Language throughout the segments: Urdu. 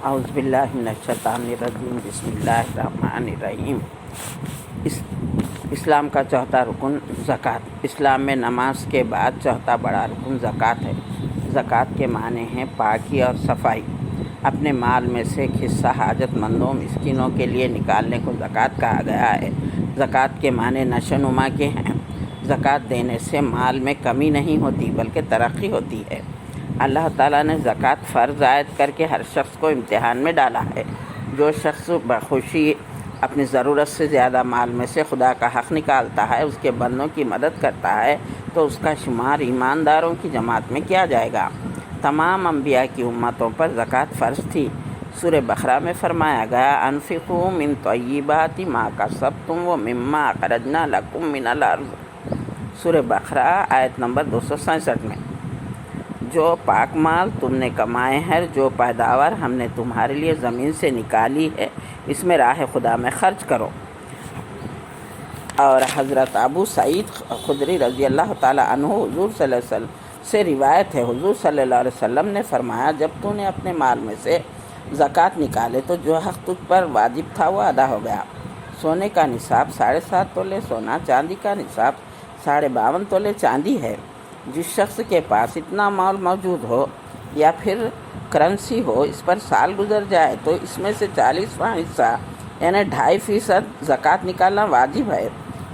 اعوذ باللہ من الشیطان الرجیم، بسم اللہ الرحمن الرحیم۔ اسلام کا چوتھا رکن زکوٰۃ۔ اسلام میں نماز کے بعد چوتھا بڑا رکن زکوٰۃ ہے۔ زکوٰۃ کے معنی ہیں پاکی اور صفائی۔ اپنے مال میں سے ایک حصہ حاجت مندوں مسکینوں کے لیے نکالنے کو زکوٰۃ کہا گیا ہے۔ زکوٰۃ کے معنی نشو نما کے ہیں۔ زکوٰۃ دینے سے مال میں کمی نہیں ہوتی بلکہ ترقی ہوتی ہے۔ اللہ تعالیٰ نے زکوٰۃ فرض عائد کر کے ہر شخص کو امتحان میں ڈالا ہے۔ جو شخص بخوشی اپنی ضرورت سے زیادہ مال میں سے خدا کا حق نکالتا ہے، اس کے بندوں کی مدد کرتا ہے، تو اس کا شمار ایمانداروں کی جماعت میں کیا جائے گا۔ تمام انبیاء کی امتوں پر زکوٰۃ فرض تھی۔ سورہ بقرہ میں فرمایا گیا، انفقوا من طیبات ما کسبتم ومما اخرجنا لکم من الارض۔ سورہ بقرہ آیت نمبر 267 میں، جو پاک مال تم نے کمائے ہیں، جو پیداوار ہم نے تمہارے لیے زمین سے نکالی ہے، اس میں راہ خدا میں خرچ کرو۔ اور حضرت ابو سعید خدری رضی اللہ تعالیٰ عنہ حضور صلی اللہ علیہ وسلم سے روایت ہے، حضور صلی اللہ علیہ وسلم نے فرمایا، جب تو نے اپنے مال میں سے زکوٰۃ نکالے تو جو حق تجھ پر واجب تھا وہ ادا ہو گیا۔ سونے کا نصاب 7.5 تولے سونا، چاندی کا نصاب 52.5 تولے چاندی ہے۔ جس شخص کے پاس اتنا مال موجود ہو یا پھر کرنسی ہو، اس پر سال گزر جائے تو اس میں سے 40واں حصہ یعنی 2.5% زکوٰۃ نکالنا واجب ہے۔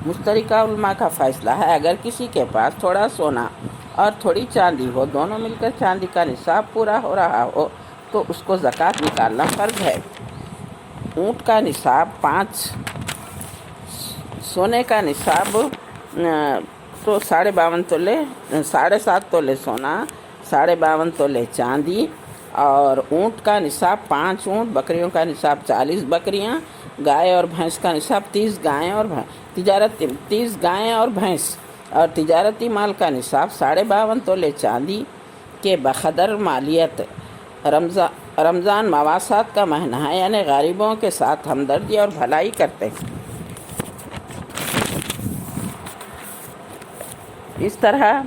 مشترکہ علماء کا فیصلہ ہے، اگر کسی کے پاس تھوڑا سونا اور تھوڑی چاندی ہو، دونوں مل کر چاندی کا نصاب پورا ہو رہا ہو، تو اس کو زکوٰۃ نکالنا فرض ہے۔ اونٹ کا نصاب 5، سونے کا نصاب تو 52.5 تولے، 7.5 تولے سونا، 52.5 تولے چاندی، اور اونٹ کا نصاب 5 اونٹ، بکریوں کا نصاب 40 بکریاں، گائے اور بھینس کا نصاب 30 گائیں اور 30 گائیں اور بھینس، اور تجارتی مال کا نصاب 52.5 تولے چاندی کے بقدر مالیت۔ رمضان مواسات کا مہینہ ہے، یعنی غریبوں کے ساتھ ہمدردی اور بھلائی کرتے ہیں۔ اس طرح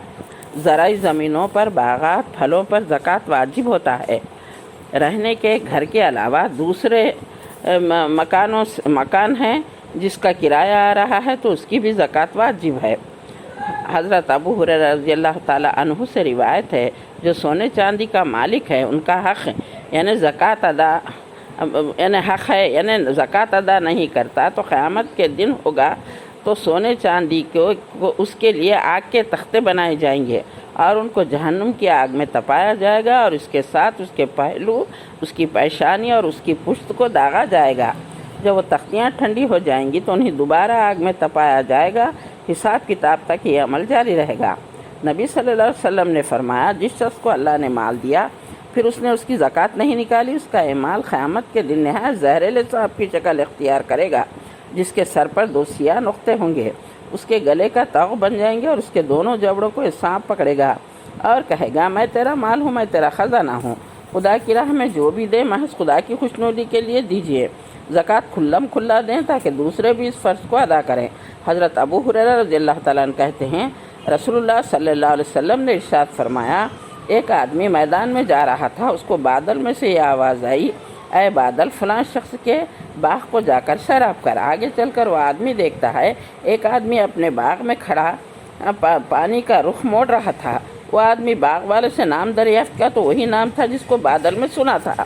زرعی زمینوں پر، باغات، پھلوں پر زکوٰۃ واجب ہوتا ہے۔ رہنے کے گھر کے علاوہ دوسرے مکان ہیں جس کا کرایہ آ رہا ہے تو اس کی بھی زکوٰۃ واجب ہے۔ حضرت ابو ہریرہ رضی اللہ تعالیٰ عنہ سے روایت ہے، جو سونے چاندی کا مالک ہے، ان کا حق یعنی زکوٰۃ ادا نہیں کرتا تو قیامت کے دن ہوگا تو سونے چاندی کو اس کے لیے آگ کے تختے بنائے جائیں گے اور ان کو جہنم کی آگ میں تپایا جائے گا، اور اس کے ساتھ اس کے پہلو، اس کی پیشانی اور اس کی پشت کو داغا جائے گا۔ جب وہ تختیاں ٹھنڈی ہو جائیں گی تو انہیں دوبارہ آگ میں تپایا جائے گا۔ حساب کتاب تک یہ عمل جاری رہے گا۔ نبی صلی اللہ علیہ وسلم نے فرمایا، جس شخص کو اللہ نے مال دیا پھر اس نے اس کی زکوٰۃ نہیں نکالی، اس کا یہ مال قیامت کے دن نہایت زہریلے سانپ کی شکل اختیار کرے گا، جس کے سر پر 2 سیاہ نقطے ہوں گے، اس کے گلے کا طوق بن جائیں گے اور اس کے دونوں جبڑوں کو یہ سانپ پکڑے گا اور کہے گا، میں تیرا مال ہوں، میں تیرا خزانہ ہوں، خدا کی راہ میں جو بھی دے محض خدا کی خوشنودی کے لیے دیجیے۔ زکوٰۃ کھلا دیں تاکہ دوسرے بھی اس فرض کو ادا کریں۔ حضرت ابو ہریرہ رضی اللہ تعالیٰ عنہ کہتے ہیں، رسول اللہ صلی اللہ علیہ وسلم نے ارشاد فرمایا، ایک آدمی میدان میں جا رہا تھا، اس کو بادل میں سے یہ آواز آئی، اے بادل، فلاں شخص کے باغ کو جا کر سیراب کر۔ آگے چل کر وہ آدمی دیکھتا ہے، ایک آدمی اپنے باغ میں کھڑا پانی کا رخ موڑ رہا تھا۔ وہ آدمی باغ والے سے نام دریافت کیا تو وہی نام تھا جس کو بادل میں سنا تھا۔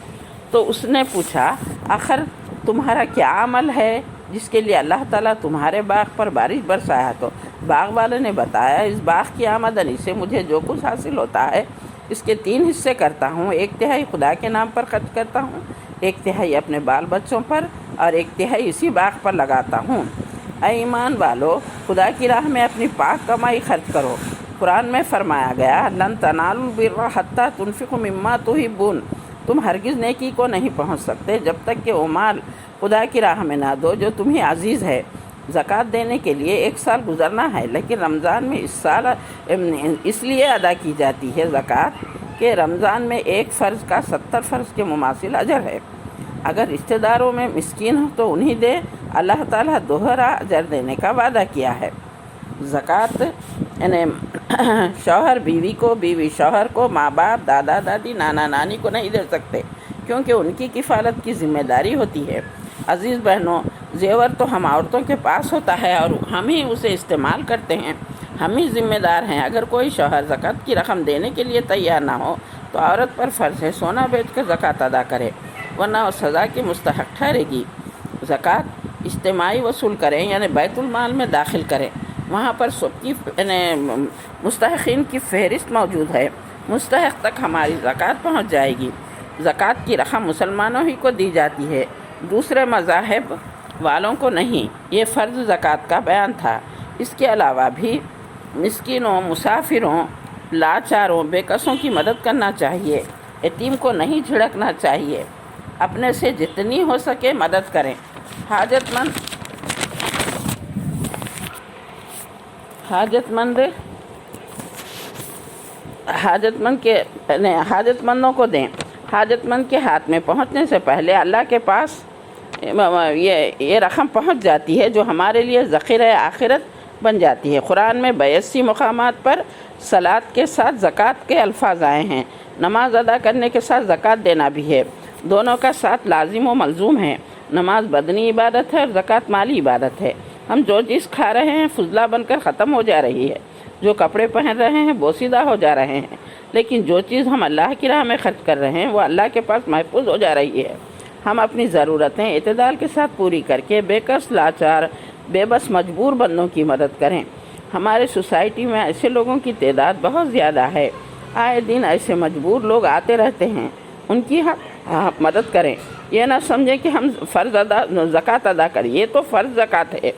تو اس نے پوچھا، آخر تمہارا کیا عمل ہے جس کے لیے اللہ تعالیٰ تمہارے باغ پر بارش برسایا؟ تو باغ والے نے بتایا، اس باغ کی آمدنی سے مجھے جو کچھ حاصل ہوتا ہے اس کے 3 حصے کرتا ہوں، 1/3 خدا کے نام پر خرچ کرتا ہوں، 1/3 اپنے بال بچوں پر، اور 1/3 اسی باغ پر لگاتا ہوں۔ اے ایمان والو، خدا کی راہ میں اپنی پاک کمائی خرچ کرو۔ قرآن میں فرمایا گیا، لن تنالوا البر حتی تنفقوا مما تحبون، تم ہرگز نیکی کو نہیں پہنچ سکتے جب تک کہ وہ مال خدا کی راہ میں نہ دو جو تمہیں عزیز ہے۔ زکوٰۃ دینے کے لیے 1 سال گزرنا ہے، لیکن رمضان میں اس لیے ادا کی جاتی ہے زکوٰۃ کہ رمضان میں ایک فرض کا 70 فرض کے مماثل اجر ہے۔ اگر رشتہ داروں میں مسکین ہو تو انہیں دے، اللہ تعالیٰ دوہرا اجر دینے کا وعدہ کیا ہے۔ زکوٰۃ یعنی شوہر بیوی کو، بیوی شوہر کو، ماں باپ، دادا دادی، نانا نانی کو نہیں دے سکتے، کیونکہ ان کی کفالت کی ذمہ داری ہوتی ہے۔ عزیز بہنوں، زیور تو ہم عورتوں کے پاس ہوتا ہے اور ہم ہی اسے استعمال کرتے ہیں، ہم ہی ذمہ دار ہیں۔ اگر کوئی شوہر زکوٰۃ کی رقم دینے کے لیے تیار نہ ہو تو عورت پر فرض ہے سونا بیچ کر زکوٰۃ ادا کرے، ورنہ وہ سزا کی مستحق ٹھہرے گی۔ زکوٰۃ اجتماعی وصول کریں، یعنی بیت المال میں داخل کریں، وہاں پر سب کی مستحقین کی فہرست موجود ہے، مستحق تک ہماری زکوٰۃ پہنچ جائے گی۔ زکوٰۃ کی رقم مسلمانوں ہی کو دی جاتی ہے، دوسرے مذاہب والوں کو نہیں۔ یہ فرض زکوٰۃ کا بیان تھا۔ اس کے علاوہ بھی مسکینوں، مسافروں، لاچاروں، بے کسوں کی مدد کرنا چاہیے، یتیم کو نہیں جھڑکنا چاہیے۔ اپنے سے جتنی ہو سکے مدد کریں۔ حاجت مندوں کو دیں۔ حاجت مند کے ہاتھ میں پہنچنے سے پہلے اللہ کے پاس یہ رقم پہنچ جاتی ہے جو ہمارے لیے ذخیرہ آخرت بن جاتی ہے۔ قرآن میں 82 مقامات پر صلاۃ کے ساتھ زکوٰۃ کے الفاظ آئے ہیں۔ نماز ادا کرنے کے ساتھ زکوٰۃ دینا بھی ہے، دونوں کا ساتھ لازم و ملزوم ہے۔ نماز بدنی عبادت ہے اور زکوٰۃ مالی عبادت ہے۔ ہم جو چیز کھا رہے ہیں فضلہ بن کر ختم ہو جا رہی ہے، جو کپڑے پہن رہے ہیں بوسیدہ ہو جا رہے ہیں، لیکن جو چیز ہم اللہ کی راہ میں خرچ کر رہے ہیں وہ اللہ کے پاس محفوظ ہو جا رہی ہے۔ ہم اپنی ضرورتیں اعتدال کے ساتھ پوری کر کے بے کس، لاچار، بے بس، مجبور بندوں کی مدد کریں۔ ہمارے سوسائٹی میں ایسے لوگوں کی تعداد بہت زیادہ ہے، آئے دن ایسے مجبور لوگ آتے رہتے ہیں، ان کی مدد کریں۔ یہ نہ سمجھیں کہ ہم زکوٰۃ ادا کریں، یہ تو فرض زکوٰۃ ہے،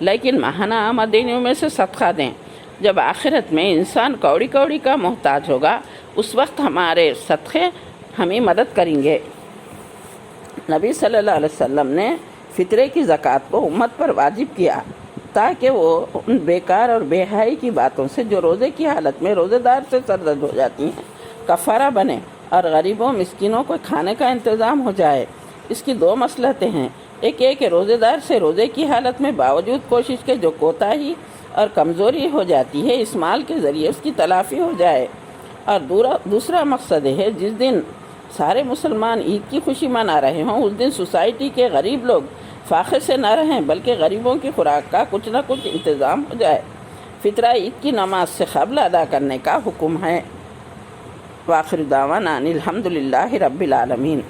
لیکن ماہانہ آمدنیوں میں سے صدقہ دیں۔ جب آخرت میں انسان کوڑی کوڑی کا محتاج ہوگا اس وقت ہمارے صدقے ہمیں مدد کریں گے۔ نبی صلی اللہ علیہ وسلم نے فطرے کی زکوٰۃ کو امت پر واجب کیا تاکہ وہ ان بیکار اور بے حیائی کی باتوں سے جو روزے کی حالت میں روزے دار سے سرزد ہو جاتی ہیں کفارہ بنے اور غریبوں مسکینوں کو کھانے کا انتظام ہو جائے۔ اس کی 2 مصلحتیں ہیں، ایک یہ کہ روزے دار سے روزے کی حالت میں باوجود کوشش کے جو کوتاہی اور کمزوری ہو جاتی ہے اس مال کے ذریعے اس کی تلافی ہو جائے، اور دوسرا مقصد ہے جس دن سارے مسلمان عید کی خوشی منا رہے ہوں اس دن سوسائٹی کے غریب لوگ فاقے سے نہ رہیں بلکہ غریبوں کی خوراک کا کچھ نہ کچھ انتظام ہو جائے۔ فطرہ عید کی نماز سے قبل ادا کرنے کا حکم ہے۔ وآخر دعوانا ان الحمدللہ رب العالمین۔